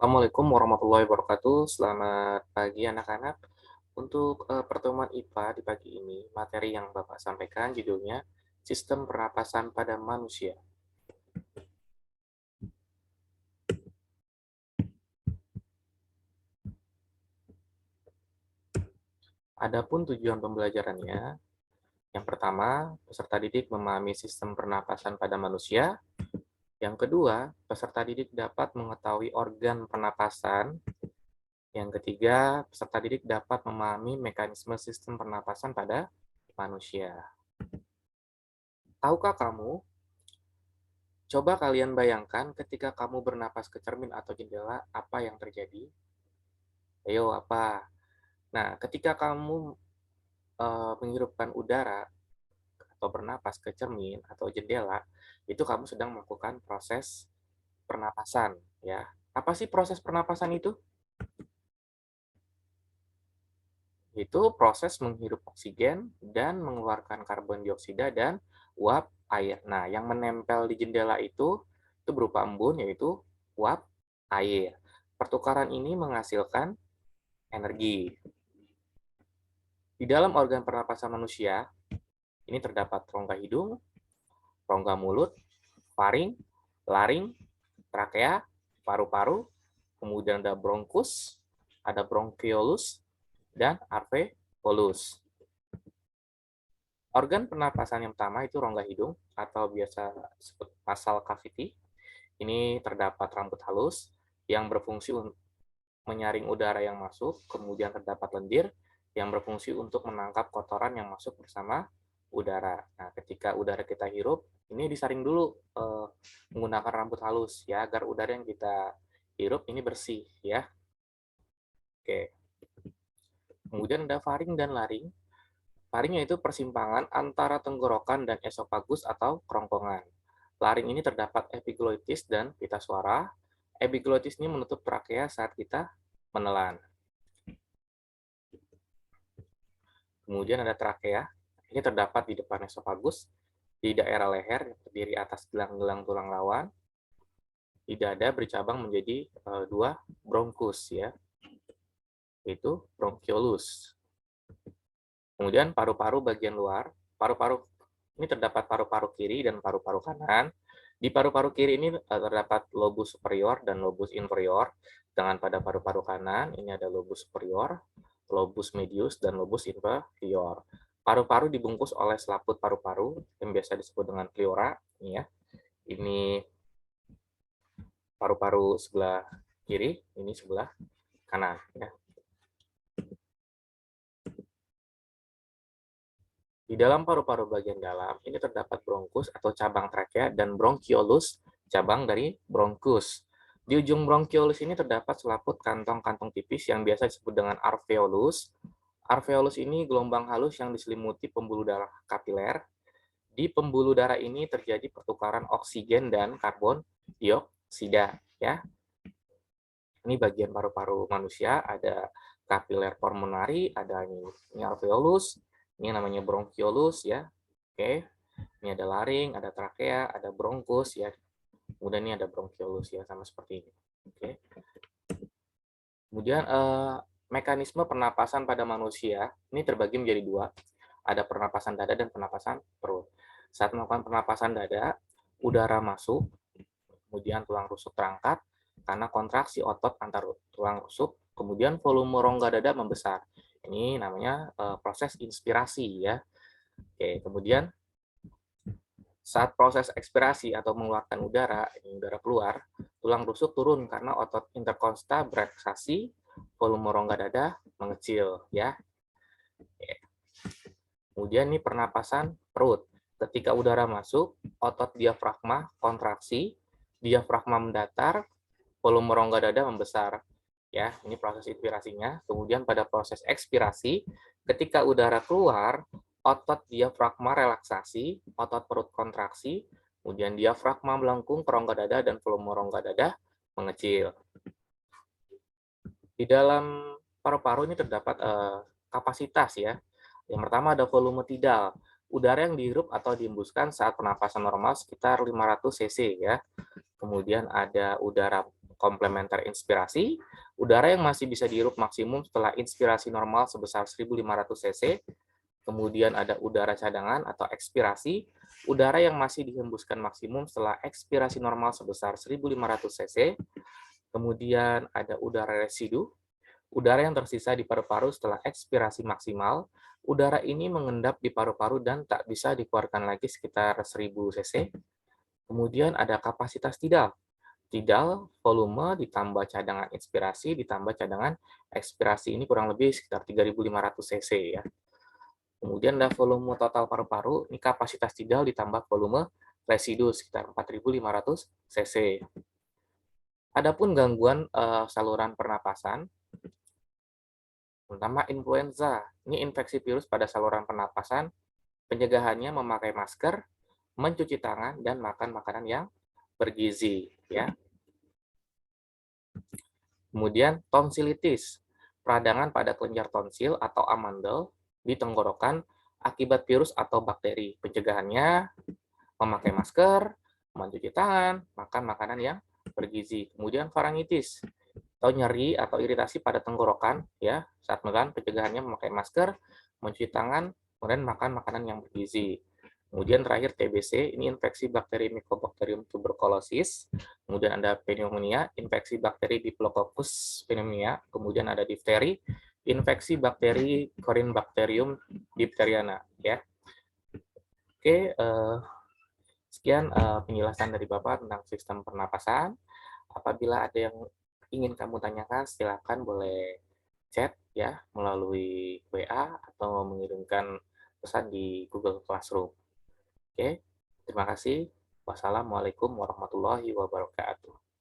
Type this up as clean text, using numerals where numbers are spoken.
Assalamualaikum warahmatullahi wabarakatuh. Selamat pagi anak-anak. Untuk pertemuan IPA di pagi ini, materi yang Bapak sampaikan judulnya Sistem Pernapasan pada Manusia. Adapun tujuan pembelajarannya, yang pertama, peserta didik memahami sistem pernapasan pada manusia. Yang kedua, peserta didik dapat mengetahui organ pernapasan. Yang ketiga, peserta didik dapat memahami mekanisme sistem pernapasan pada manusia. Tahukah kamu, coba kalian bayangkan ketika kamu bernapas ke cermin atau jendela, apa yang terjadi? Ayo, apa? Nah, ketika kamu menghirupkan udara atau bernapas ke cermin atau jendela, itu kamu sedang melakukan proses pernapasan, ya. Apa sih proses pernapasan itu? Itu proses menghirup oksigen dan mengeluarkan karbon dioksida dan uap air. Nah, yang menempel di jendela itu berupa embun, yaitu uap air. Pertukaran ini menghasilkan energi. Di dalam organ pernapasan manusia, ini terdapat rongga hidung, rongga mulut, faring, laring, trakea, paru-paru, kemudian ada bronkus, ada bronkiolus, dan alveolus. Organ pernapasan yang pertama itu rongga hidung atau biasa disebut nasal cavity. Ini terdapat rambut halus yang berfungsi untuk menyaring udara yang masuk, kemudian terdapat lendir yang berfungsi untuk menangkap kotoran yang masuk bersama udara. Nah, ketika udara kita hirup, ini disaring dulu menggunakan rambut halus ya agar udara yang kita hirup ini bersih ya. Oke. Kemudian ada faring dan laring. Faring yaitu persimpangan antara tenggorokan dan esofagus atau kerongkongan. Laring ini terdapat epiglotis dan pita suara. Epiglotis ini menutup trakea saat kita menelan. Kemudian ada trakea. Ini terdapat di depan esofagus, di daerah leher yang terdiri atas gelang-gelang tulang rawan. Di dada bercabang menjadi dua bronkus ya, yaitu bronchiolus. Kemudian paru-paru bagian luar, paru-paru ini terdapat paru-paru kiri dan paru-paru kanan. Di paru-paru kiri ini terdapat lobus superior dan lobus inferior. Sedangkan pada paru-paru kanan ini ada lobus superior, lobus medius, dan lobus inferior. Paru-paru dibungkus oleh selaput paru-paru yang biasa disebut dengan pleura. Ini ya, ini paru-paru sebelah kiri, ini sebelah kanan. Ya. Di dalam paru-paru bagian dalam, ini terdapat bronkus atau cabang trakea dan bronchiolus, cabang dari bronkus. Di ujung bronchiolus ini terdapat selaput kantong-kantong tipis yang biasa disebut dengan alveolus. Alveolus ini gelombang halus yang diselimuti pembuluh darah kapiler. Di pembuluh darah ini terjadi pertukaran oksigen dan karbon dioksida. Ya. Ini bagian paru-paru manusia, ada kapiler pulmonari, ada ini alveolus, ini namanya bronchiolus ya. Oke. Ini ada laring, ada trakea, ada bronkus ya. Kemudian ini ada bronchiolus ya, sama seperti ini. Oke. Kemudian mekanisme pernapasan pada manusia ini terbagi menjadi dua. Ada pernapasan dada dan pernapasan perut. Saat melakukan pernapasan dada, udara masuk, kemudian tulang rusuk terangkat karena kontraksi otot antar tulang rusuk, kemudian volume rongga dada membesar. Ini namanya proses inspirasi ya. Oke, kemudian saat proses ekspirasi atau mengeluarkan udara, ini udara keluar, tulang rusuk turun karena otot interkosta berelaksasi, volume rongga dada mengecil ya. Kemudian ini pernapasan perut. Ketika udara masuk, otot diafragma kontraksi, diafragma mendatar, volume rongga dada membesar. Ya, ini proses inspirasinya. Kemudian pada proses ekspirasi, ketika udara keluar, otot diafragma relaksasi, otot perut kontraksi, kemudian diafragma melengkung ke rongga dada dan volume rongga dada mengecil. Di dalam paru-paru ini terdapat kapasitas ya. Yang pertama ada volume tidal. Udara yang dihirup atau dihembuskan saat pernapasan normal sekitar 500 cc ya. Kemudian ada udara komplementer inspirasi, udara yang masih bisa dihirup maksimum setelah inspirasi normal sebesar 1.500 cc. Kemudian ada udara cadangan atau ekspirasi, udara yang masih dihembuskan maksimum setelah ekspirasi normal sebesar 1.500 cc. Kemudian ada udara residu, udara yang tersisa di paru-paru setelah ekspirasi maksimal. Udara ini mengendap di paru-paru dan tak bisa dikeluarkan lagi sekitar 1.000 cc. Kemudian ada kapasitas tidal. Tidal, volume ditambah cadangan inspirasi ditambah cadangan ekspirasi, ini kurang lebih sekitar 3.500 cc ya. Kemudian ada volume total paru-paru, ini kapasitas tidal ditambah volume residu sekitar 4.500 cc. Adapun gangguan saluran pernapasan, terutama influenza, ini infeksi virus pada saluran pernapasan, pencegahannya memakai masker, mencuci tangan, dan makan makanan yang bergizi. Ya. Kemudian tonsilitis, peradangan pada kelenjar tonsil atau amandel di tenggorokan akibat virus atau bakteri. Pencegahannya memakai masker, mencuci tangan, makan makanan yang bergizi. Kemudian faringitis atau nyeri atau iritasi pada tenggorokan ya saat makan. Pencegahannya memakai masker, mencuci tangan, kemudian makan makanan yang bergizi. Kemudian terakhir TBC, ini infeksi bakteri Mycobacterium tuberculosis. Kemudian ada pneumonia, infeksi bakteri Diplococcus pneumonia. Kemudian ada difteri, infeksi bakteri Corynebacterium diphtheriana. Ya. Oke, sekian penjelasan dari Bapak tentang sistem pernapasan. Apabila ada yang ingin kamu tanyakan, silakan boleh chat ya melalui WA atau mengirimkan pesan di Google Classroom. Oke, terima kasih. Wassalamualaikum warahmatullahi wabarakatuh.